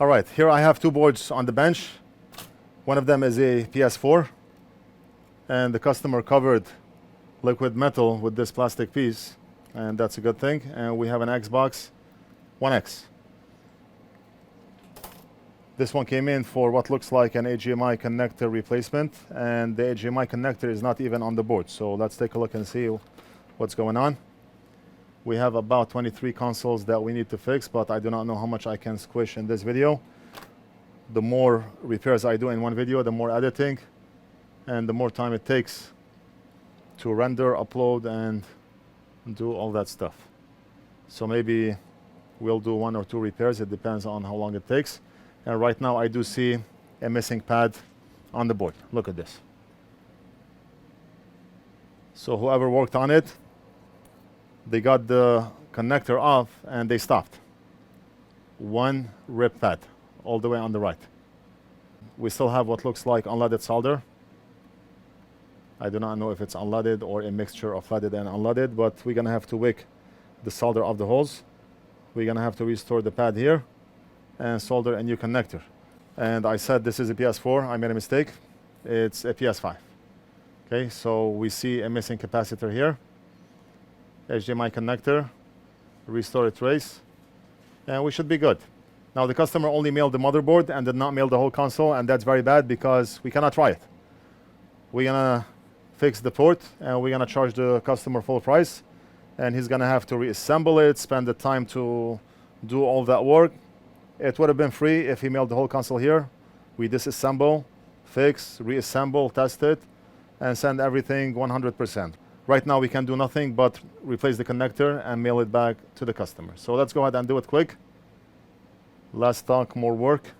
All right, here I have two boards on the bench. One of them is a PS4, and the customer covered liquid metal with this plastic piece, and that's a good thing. And we have an Xbox One X. This one came in for what looks like an HDMI connector replacement, and the HDMI connector is not even on the board. So let's take a look and see what's going on. We have about 23 consoles that we need to fix, but I do not know how much I can squish in this video. The more repairs I do in one video, the more editing, and the more time it takes to render, upload, and do all that stuff. So maybe we'll do 1 or 2 repairs. It depends on how long it takes. And right now I do see a missing pad on the board. Look at this. So whoever worked on it, they got the connector off and they stopped. One rip pad all the way on the right. We still have what looks like unleaded solder. I do not know if it's unleaded or a mixture of leaded and unleaded, but we're gonna have to wick the solder off the holes. We're gonna have to restore the pad here and solder a new connector. And I said this is a PS4, I made a mistake. It's a PS5. Okay, so we see a missing capacitor here. HDMI connector, restore a trace, and we should be good. Now the customer only mailed the motherboard and did not mail the whole console, and that's very bad because we cannot try it. We're gonna fix the port and we're gonna charge the customer full price, and he's gonna have to reassemble it, spend the time to do all that work. It would have been free if he mailed the whole console here. We disassemble, fix, reassemble, test it, and send everything 100%. Right now we can do nothing but replace the connector and mail it back to the customer. So let's go ahead and do it quick. Less talk, more work.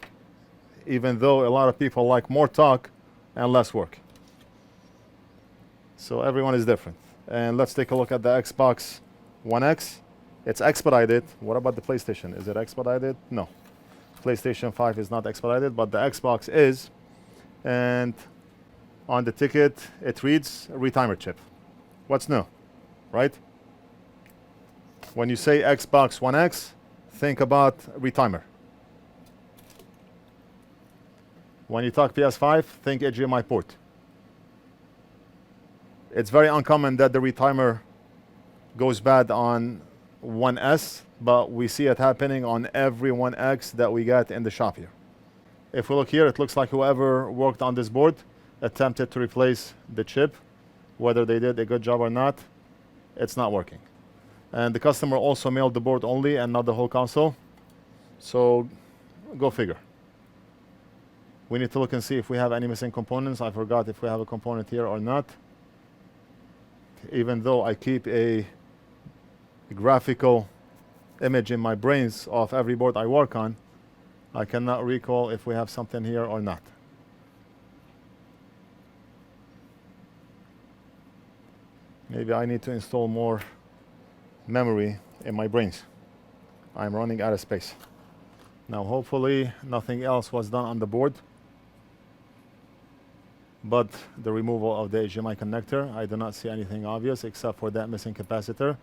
Even though a lot of people like more talk and less work. So everyone is different. And let's take a look at the Xbox One X. It's expedited. What about the PlayStation? Is it expedited? No. PlayStation 5 is not expedited, but the Xbox is. And on the ticket, it reads retimer chip. What's new, right? When you say Xbox One X, think about retimer. When you talk PS5, think HDMI port. It's very uncommon that the retimer goes bad on One S, but we see it happening on every One X that we get in the shop here. If we look here, it looks like whoever worked on this board attempted to replace the chip. Whether they did a good job or not, it's not working. And the customer also mailed the board only and not the whole console. So go figure. We need to look and see if we have any missing components. I forgot if we have a component here or not. Even though I keep a graphical image in my brains of every board I work on, I cannot recall if we have something here or not. Maybe I need to install more memory in my brains. I'm running out of space. Now hopefully nothing else was done on the board, but the removal of the HDMI connector. I do not see anything obvious except for that missing capacitor,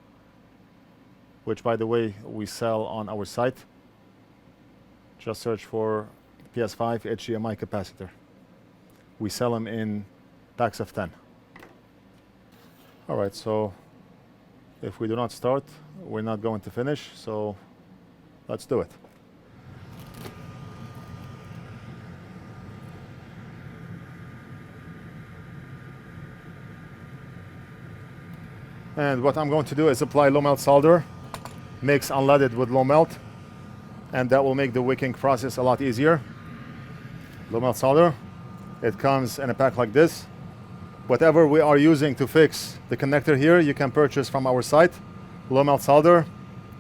which by the way we sell on our site. Just search for PS5 HDMI capacitor. We sell them in packs of 10. All right, so if we do not start, we're not going to finish, so let's do it. And what I'm going to do is apply low melt solder, mix unleaded with low melt, and that will make the wicking process a lot easier. Low melt solder, it comes in a pack like this. Whatever we are using to fix the connector here, you can purchase from our site. Low melt solder,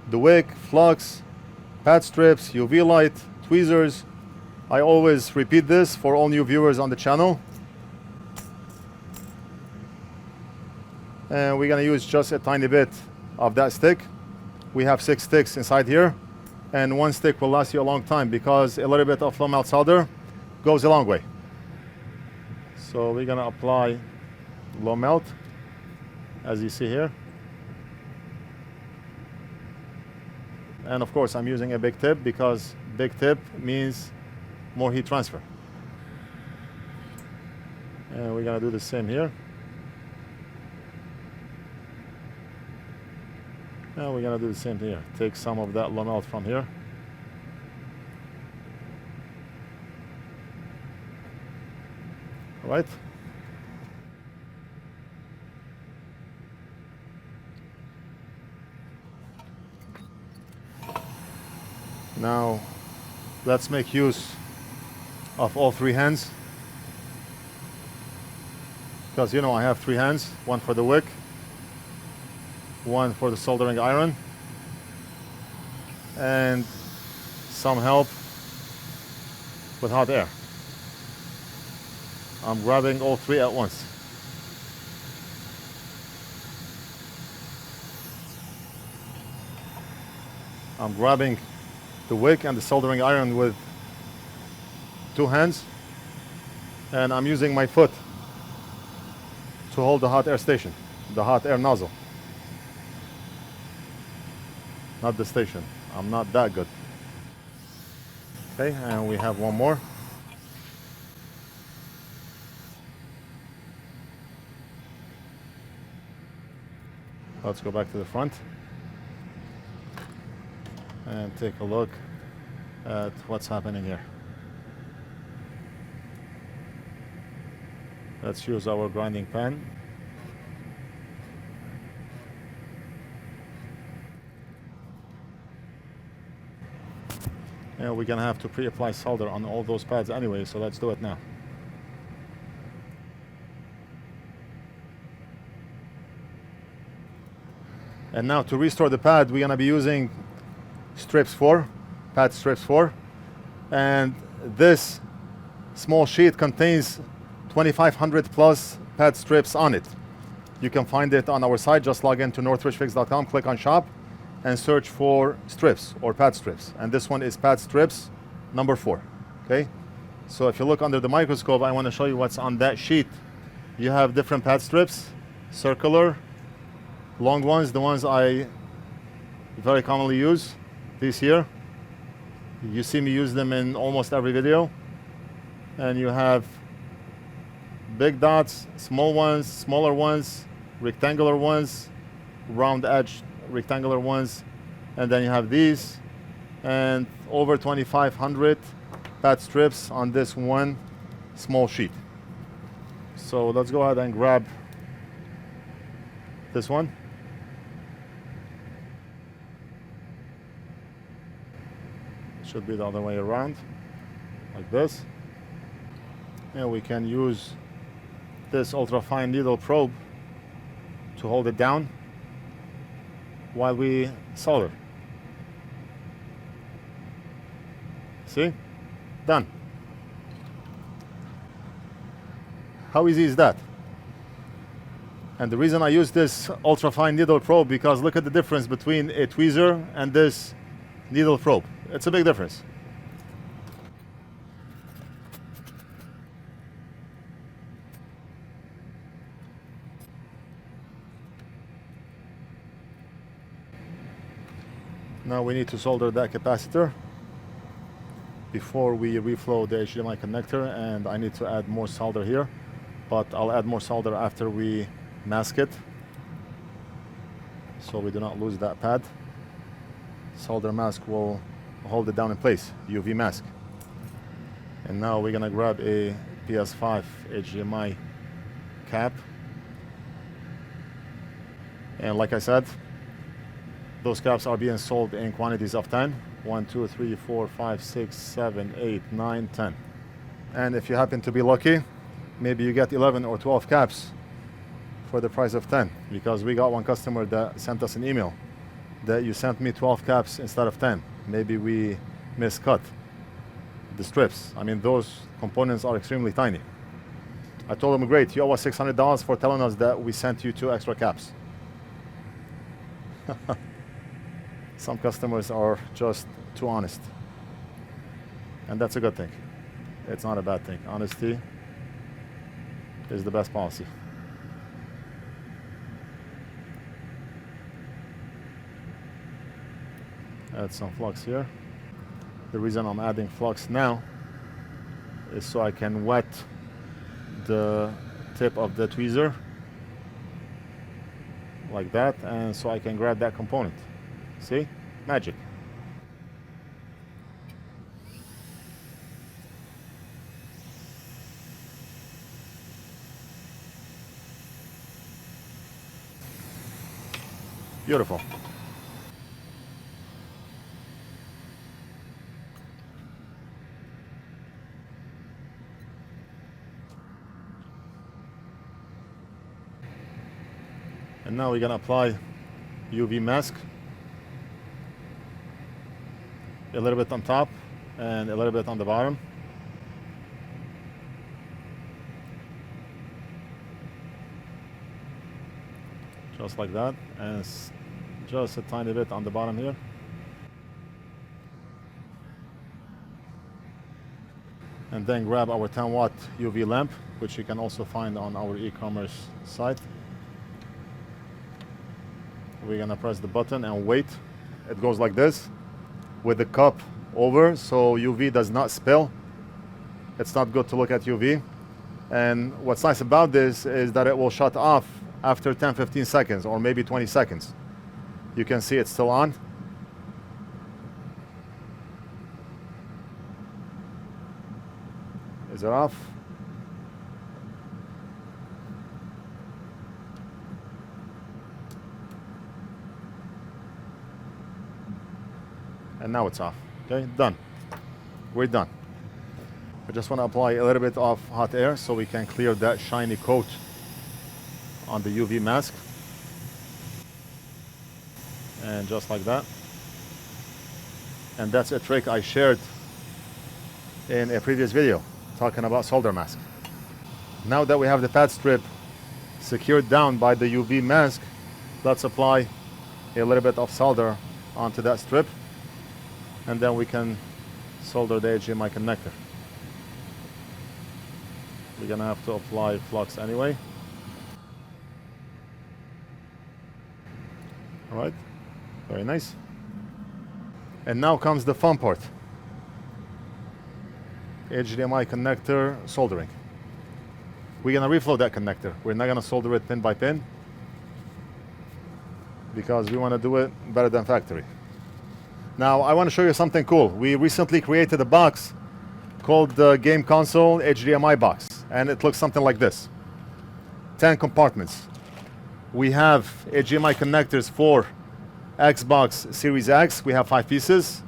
the wick, flux, pad strips, UV light, tweezers. I always repeat this for all new viewers on the channel. And we're gonna use just a tiny bit of that stick. We have 6 sticks inside here, and 1 stick will last you a long time because a little bit of low melt solder goes a long way. So we're gonna apply low melt, as you see here. And of course I'm using a big tip because Big tip means more heat transfer. And we're gonna do the same here. And we're gonna do the same here. Take some of that low melt from here. All right. Now, let's make use of all three hands. Because you know I have three hands, one for the wick, one for the soldering iron, and some help with hot air. I'm grabbing all three at once. I'm grabbing the wick and the soldering iron with two hands, and I'm using my foot to hold the hot air station, the hot air nozzle. Not the station. I'm not that good. Okay, and we have one more. Let's go back to the front and take a look at what's happening here. Let's use our grinding pan. And we're gonna have to pre-apply solder on all those pads anyway, so let's do it now. And now to restore the pad, we're gonna be using strips 4, pad strips 4. And this small sheet contains 2,500 plus pad strips on it. You can find it on our site. Just log into NorthridgeFix.com, click on shop, and search for strips or pad strips. And this one is pad strips number 4. Okay? So if you look under the microscope, I want to show you what's on that sheet. You have different pad strips, circular, long ones, the ones I very commonly use, these here. You see me use them in almost every video. And you have big dots, small ones, smaller ones, rectangular ones, round edge rectangular ones, and then you have these, and over 2,500 pad strips on this one small sheet. So let's go ahead and grab this one. Should be the other way around, like this. And we can use this ultra-fine needle probe to hold it down while we solder. See? Done. How easy is that? And the reason I use this ultra-fine needle probe, because look at the difference between a tweezer and this needle probe. It's a big difference. Now we need to solder that capacitor before we reflow the HDMI connector, and I need to add more solder here, but I'll add more solder after we mask it so we do not lose that pad. Solder mask will hold it down in place, UV mask. And now we're gonna grab a PS5 HDMI cap, and like I said, those caps are being sold in quantities of 10. 1, 2, 3, 4, 5, 6, 7, 8, 9, 10. And if you happen to be lucky, maybe you get 11 or 12 caps for the price of 10. Because we got one customer that sent us an email that you sent me 12 caps instead of 10. Maybe we miscut the strips. I mean, those components are extremely tiny. I told him, great, you owe us $600 for telling us that we sent you 2 extra caps. Some customers are just too honest. And that's a good thing. It's not a bad thing. Honesty is the best policy. Add some flux here. The reason I'm adding flux now is so I can wet the tip of the tweezer like that, and so I can grab that component. See? Magic. Beautiful. And now we're gonna apply UV mask. A little bit on top and a little bit on the bottom. Just like that, and just a tiny bit on the bottom here. And then grab our 10-watt UV lamp, which you can also find on our e-commerce site. We're gonna press the button and wait. It goes like this, with the cup over, so UV does not spill. It's not good to look at UV. And what's nice about this is that it will shut off after 10-15 seconds, or maybe 20 seconds. You can see it's still on. Is it off? And now it's off. Okay, done. We're done. I just want to apply a little bit of hot air so we can clear that shiny coat on the UV mask. And just like that. And that's a trick I shared in a previous video talking about solder mask. Now that we have the pad strip secured down by the UV mask, let's apply a little bit of solder onto that strip, and then we can solder the HDMI connector. We're gonna have to apply flux anyway. All right, very nice. And now comes the fun part. HDMI connector soldering. We're gonna reflow that connector. We're not gonna solder it pin by pin because we wanna do it better than factory. Now I wanna show you something cool. We recently created a box called the Game Console HDMI box, and it looks something like this. 10 compartments. We have HDMI connectors for Xbox Series X. We have 5 pieces.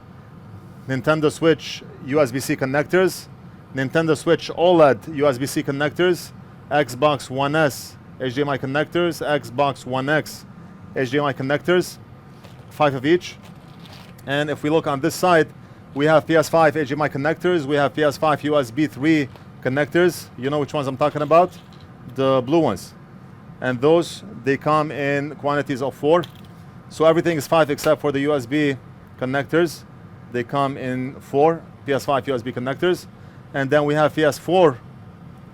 Nintendo Switch USB-C connectors, Nintendo Switch OLED USB-C connectors, Xbox One S HDMI connectors, Xbox One X HDMI connectors, 5 of each. And if we look on this side, we have PS5 HDMI connectors, we have PS5 USB 3 connectors. You know which ones I'm talking about? The blue ones. And those, they come in quantities of 4. So everything is 5 except for the USB connectors. They come in 4 PS5 USB connectors. And then we have PS4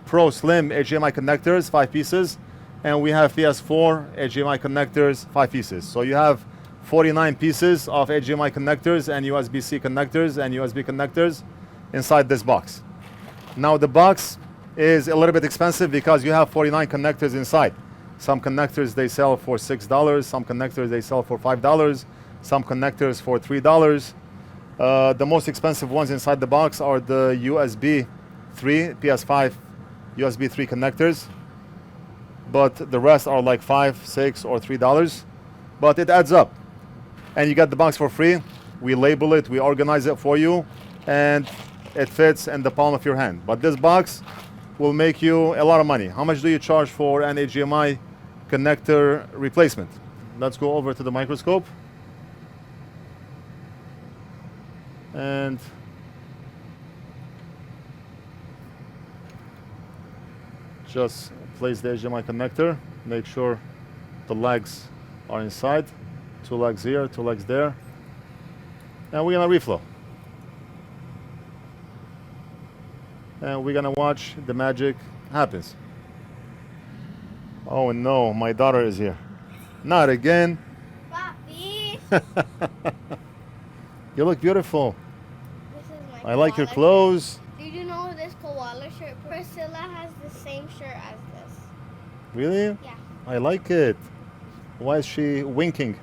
Pro Slim HDMI connectors, 5 pieces. And we have PS4 HDMI connectors, 5 pieces. So you have 49 pieces of HDMI connectors and USB-C connectors and USB connectors inside this box. Now the box is a little bit expensive because you have 49 connectors inside. Some connectors they sell for $6, some connectors they sell for $5, some connectors for $3. The most expensive ones inside the box are the USB 3, PS5 USB 3 connectors. But the rest are like $5, $6, or $3. But it adds up. And you get the box for free. We label it, we organize it for you, and it fits in the palm of your hand. But this box will make you a lot of money. How much do you charge for an HDMI connector replacement? Let's go over to the microscope. And just place the HDMI connector. Make sure the legs are inside. 2 legs here, 2 legs there. And we're gonna reflow. And we're gonna watch the magic happens. Oh no, my daughter is here. Not again. Papi. You look beautiful. This I like your clothes. Did you know this koala shirt? Priscilla has the same shirt as this. Really? Yeah. I like it. Why is she winking?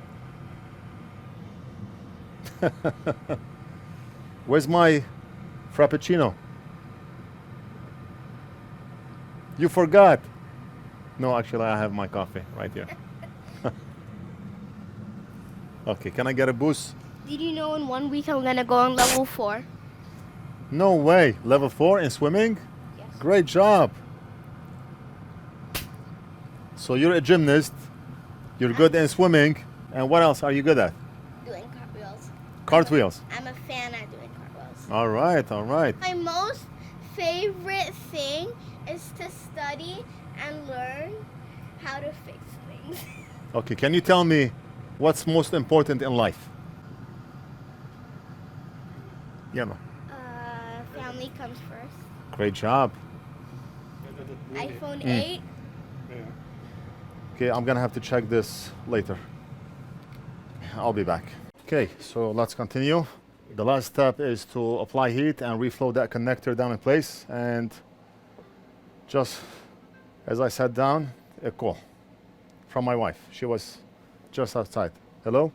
Where's my Frappuccino? You forgot. No, actually, I have my coffee right here. Okay, can I get a boost? Did you know in 1 week I'm gonna go on level 4? No way. Level 4 in swimming? Yes. Great job. So you're a gymnast. You're good in swimming. And what else are you good at? Doing cartwheels. Cartwheels. I'm a fan at doing cartwheels. All right, all right. My most favorite thing is to study and learn how to fix things. Okay, can you tell me what's most important in life? Yeah, no. Family comes first. Great job. iPhone 8. Okay, I'm gonna have to check this later. I'll be back. Okay, so let's continue. The last step is to apply heat and reflow that connector down in place. And just as I sat down, a call from my wife. She was just outside. Hello?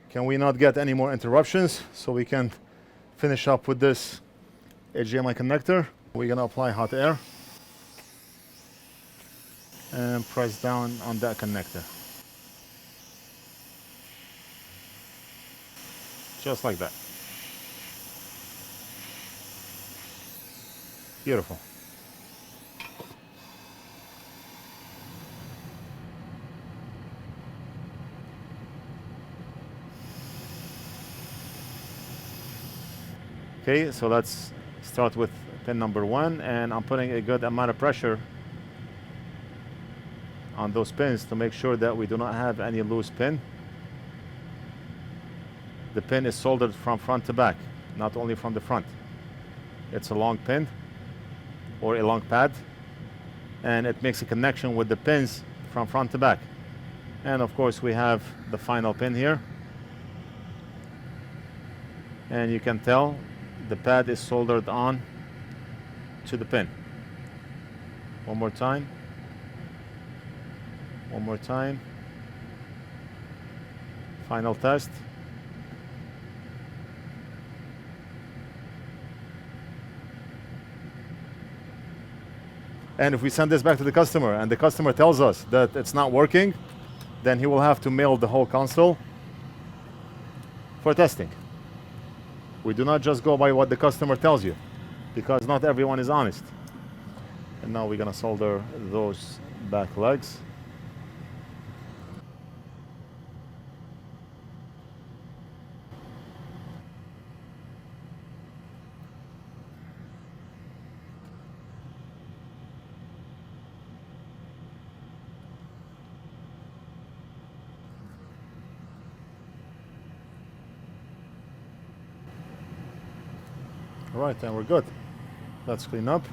Can we not get any more interruptions so we can finish up with this HDMI connector? We're gonna apply hot air and press down on that connector. Just like that. Beautiful. Okay, so let's start with pin number 1, and I'm putting a good amount of pressure on those pins to make sure that we do not have any loose pin. The pin is soldered from front to back, not only from the front. It's a long pin or a long pad, and it makes a connection with the pins from front to back. And of course we have the final pin here, and you can tell the pad is soldered on to the pin. One more time. One more time. Final test. And if we send this back to the customer and the customer tells us that it's not working, then he will have to mail the whole console for testing. We do not just go by what the customer tells you, because not everyone is honest. And now we're gonna solder those back legs. All right, and we're good. Let's clean up.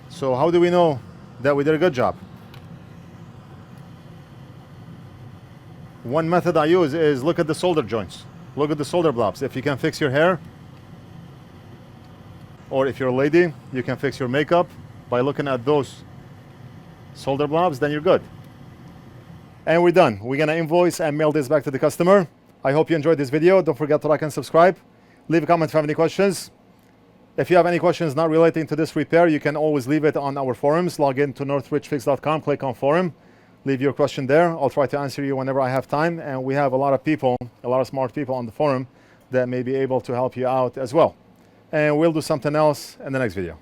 So how do we know that we did a good job? One method I use is look at the solder joints. Look at the solder blobs. If you can fix your hair, or if you're a lady, you can fix your makeup by looking at those solder blobs, then you're good. And we're done. We're gonna invoice and mail this back to the customer. I hope you enjoyed this video. Don't forget to like and subscribe. Leave a comment if you have any questions. If you have any questions not relating to this repair, you can always leave it on our forums. Log in to NorthridgeFix.com, click on forum, leave your question there. I'll try to answer you whenever I have time. And we have a lot of people, a lot of smart people on the forum that may be able to help you out as well. And we'll do something else in the next video.